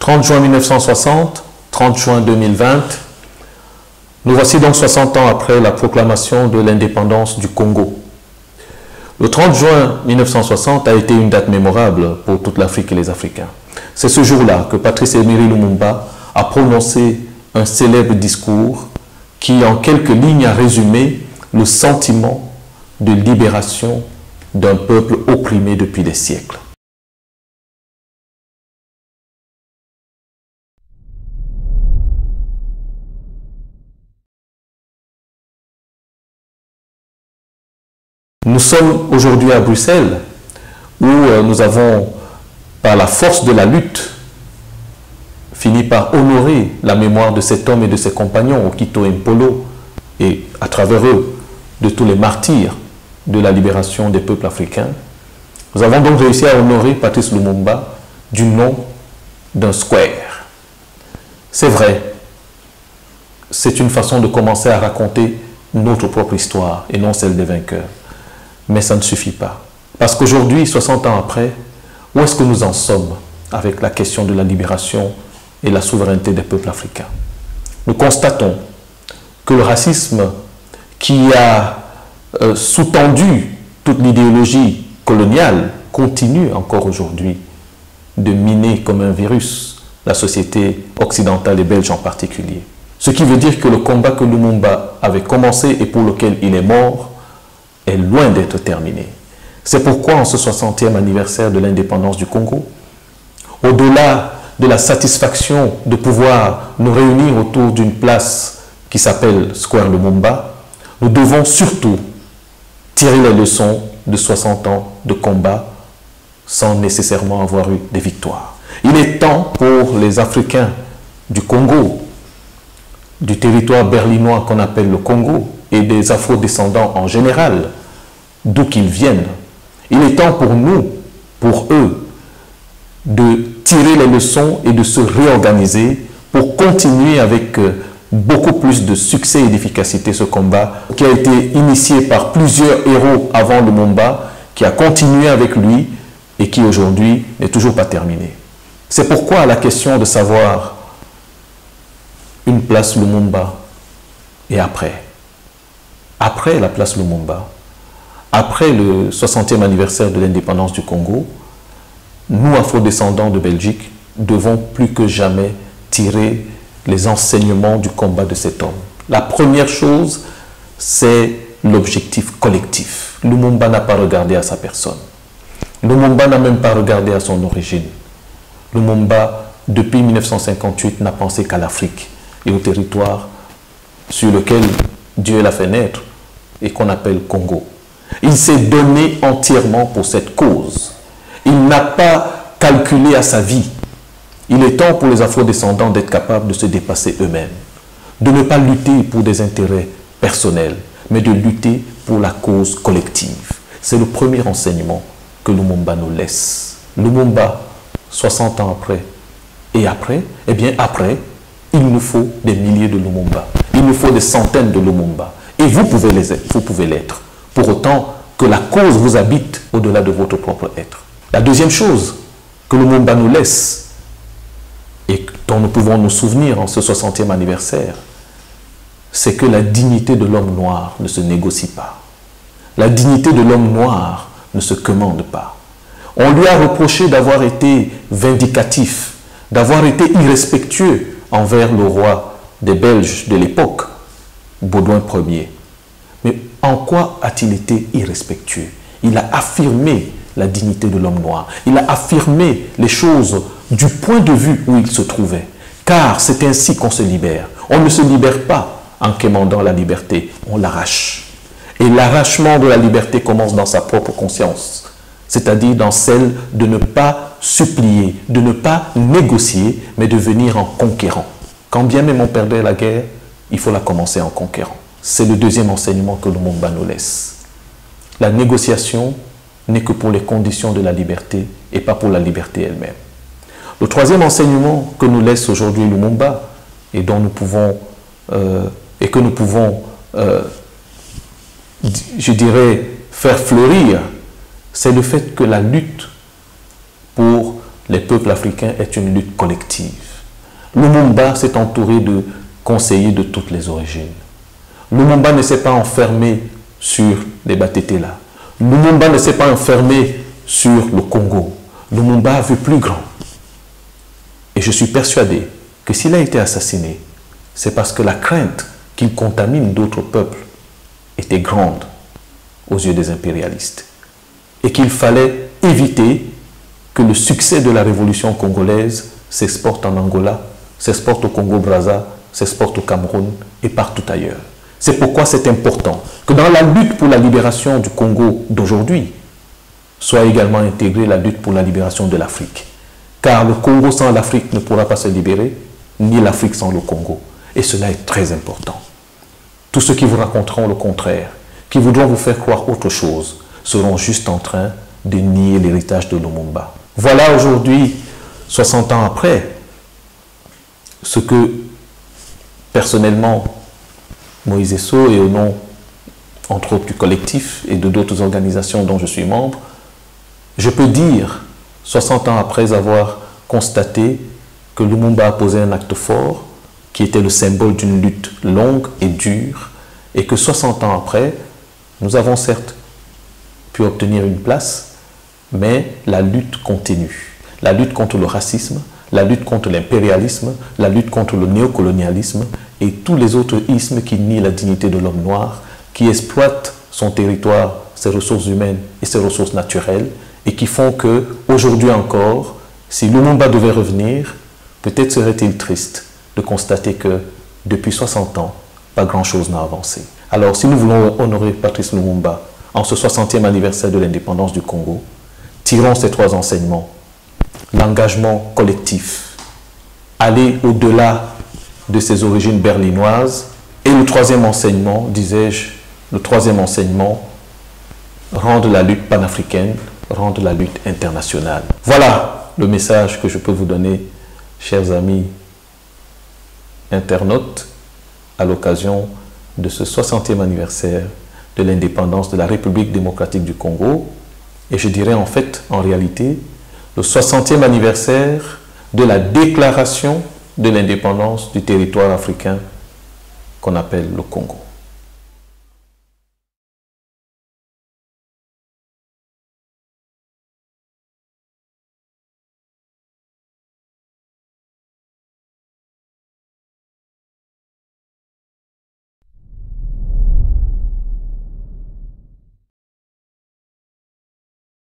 30 juin 1960, 30 juin 2020, nous voici donc 60 ans après la proclamation de l'indépendance du Congo. Le 30 juin 1960 a été une date mémorable pour toute l'Afrique et les Africains. C'est ce jour-là que Patrice Emery Lumumba a prononcé un célèbre discours qui, en quelques lignes, a résumé le sentiment de libération d'un peuple opprimé depuis des siècles. Nous sommes aujourd'hui à Bruxelles, où nous avons, par la force de la lutte, fini par honorer la mémoire de cet homme et de ses compagnons, Okito Mpolo, et à travers eux, de tous les martyrs de la libération des peuples africains. Nous avons donc réussi à honorer Patrice Lumumba du nom d'un square. C'est vrai, c'est une façon de commencer à raconter notre propre histoire et non celle des vainqueurs. Mais ça ne suffit pas. Parce qu'aujourd'hui, 60 ans après, où est-ce que nous en sommes avec la question de la libération et la souveraineté des peuples africains? Nous constatons que le racisme qui a sous-tendu toute l'idéologie coloniale continue encore aujourd'hui de miner comme un virus la société occidentale et belge en particulier. Ce qui veut dire que le combat que Lumumba avait commencé et pour lequel il est mort est loin d'être terminé. C'est pourquoi en ce 60e anniversaire de l'indépendance du Congo, au-delà de la satisfaction de pouvoir nous réunir autour d'une place qui s'appelle Square Lumumba, nous devons surtout tirer les leçons de 60 ans de combat sans nécessairement avoir eu des victoires. Il est temps pour les Africains du Congo, du territoire berlinois qu'on appelle le Congo, et des afro-descendants en général, d'où qu'ils viennent. Il est temps pour nous, pour eux, de tirer les leçons et de se réorganiser pour continuer avec beaucoup plus de succès et d'efficacité ce combat qui a été initié par plusieurs héros avant Lumumba, qui a continué avec lui et qui aujourd'hui n'est toujours pas terminé. C'est pourquoi la question de savoir une place Lumumba et après la place Lumumba, après le 60e anniversaire de l'indépendance du Congo, nous, afro-descendants de Belgique, devons plus que jamais tirer les enseignements du combat de cet homme. La première chose, c'est l'objectif collectif. Lumumba n'a pas regardé à sa personne. Lumumba n'a même pas regardé à son origine. Lumumba, depuis 1958, n'a pensé qu'à l'Afrique et au territoire sur lequel Dieu l'a fait naître et qu'on appelle Congo. Il s'est donné entièrement pour cette cause. Il n'a pas calculé à sa vie. Il est temps pour les afro-descendants d'être capables de se dépasser eux-mêmes, de ne pas lutter pour des intérêts personnels, mais de lutter pour la cause collective. C'est le premier enseignement que Lumumba nous laisse. Lumumba, 60 ans après, et après, eh bien après, il nous faut des milliers de Lumumba. Il nous faut des centaines de Lumumba. Et vous pouvez l'être. Pour autant que la cause vous habite au-delà de votre propre être. La deuxième chose que Lumumba nous laisse et dont nous pouvons nous souvenir en ce 60e anniversaire, c'est que la dignité de l'homme noir ne se négocie pas. La dignité de l'homme noir ne se commande pas. On lui a reproché d'avoir été vindicatif, d'avoir été irrespectueux envers le roi des Belges de l'époque, Baudouin Ier. Mais en quoi a-t-il été irrespectueux? Il a affirmé la dignité de l'homme noir. Il a affirmé les choses du point de vue où il se trouvait. Car c'est ainsi qu'on se libère. On ne se libère pas en quémandant la liberté, on l'arrache. Et l'arrachement de la liberté commence dans sa propre conscience, c'est-à-dire dans celle de ne pas supplier, de ne pas négocier, mais de venir en conquérant. Quand bien même on perdait la guerre, il faut la commencer en conquérant. C'est le deuxième enseignement que Lumumba nous laisse. La négociation n'est que pour les conditions de la liberté et pas pour la liberté elle-même. Le troisième enseignement que nous laisse aujourd'hui Lumumba et dont nous pouvons je dirais, faire fleurir, c'est le fait que la lutte pour les peuples africains est une lutte collective. Lumumba s'est entouré de conseillers de toutes les origines. Lumumba ne s'est pas enfermé sur les Batetela. Lumumba ne s'est pas enfermé sur le Congo. Lumumba a vu plus grand. Et je suis persuadé que s'il a été assassiné, c'est parce que la crainte qu'il contamine d'autres peuples était grande aux yeux des impérialistes. Et qu'il fallait éviter que le succès de la révolution congolaise s'exporte en Angola, s'exporte au Congo-Brazza, s'exporte au Cameroun et partout ailleurs. C'est pourquoi c'est important que dans la lutte pour la libération du Congo d'aujourd'hui, soit également intégrée la lutte pour la libération de l'Afrique. Car le Congo sans l'Afrique ne pourra pas se libérer, ni l'Afrique sans le Congo. Et cela est très important. Tous ceux qui vous raconteront le contraire, qui voudront vous faire croire autre chose, seront juste en train de nier l'héritage de Lumumba. Voilà aujourd'hui, 60 ans après, ce que personnellement, Moïse Esso et au nom, entre autres, du collectif et de d'autres organisations dont je suis membre, je peux dire, 60 ans après avoir constaté que Lumumba a posé un acte fort, qui était le symbole d'une lutte longue et dure, et que 60 ans après, nous avons certes pu obtenir une place, mais la lutte continue. La lutte contre le racisme, la lutte contre l'impérialisme, la lutte contre le néocolonialisme et tous les autres ismes qui nient la dignité de l'homme noir, qui exploitent son territoire, ses ressources humaines et ses ressources naturelles, et qui font que, aujourd'hui encore, si Lumumba devait revenir, peut-être serait-il triste de constater que, depuis 60 ans, pas grand-chose n'a avancé. Alors, si nous voulons honorer Patrice Lumumba en ce 60e anniversaire de l'indépendance du Congo, tirons ces 3 enseignements. L'engagement collectif, aller au-delà de ses origines berlinoises, et le 3e enseignement, disais-je, le 3e enseignement, rendre la lutte panafricaine, rendre la lutte internationale. Voilà le message que je peux vous donner, chers amis internautes, à l'occasion de ce 60e anniversaire de l'indépendance de la République démocratique du Congo. Et je dirais en fait, en réalité, le 60e anniversaire de la déclaration de l'indépendance du territoire africain qu'on appelle le Congo.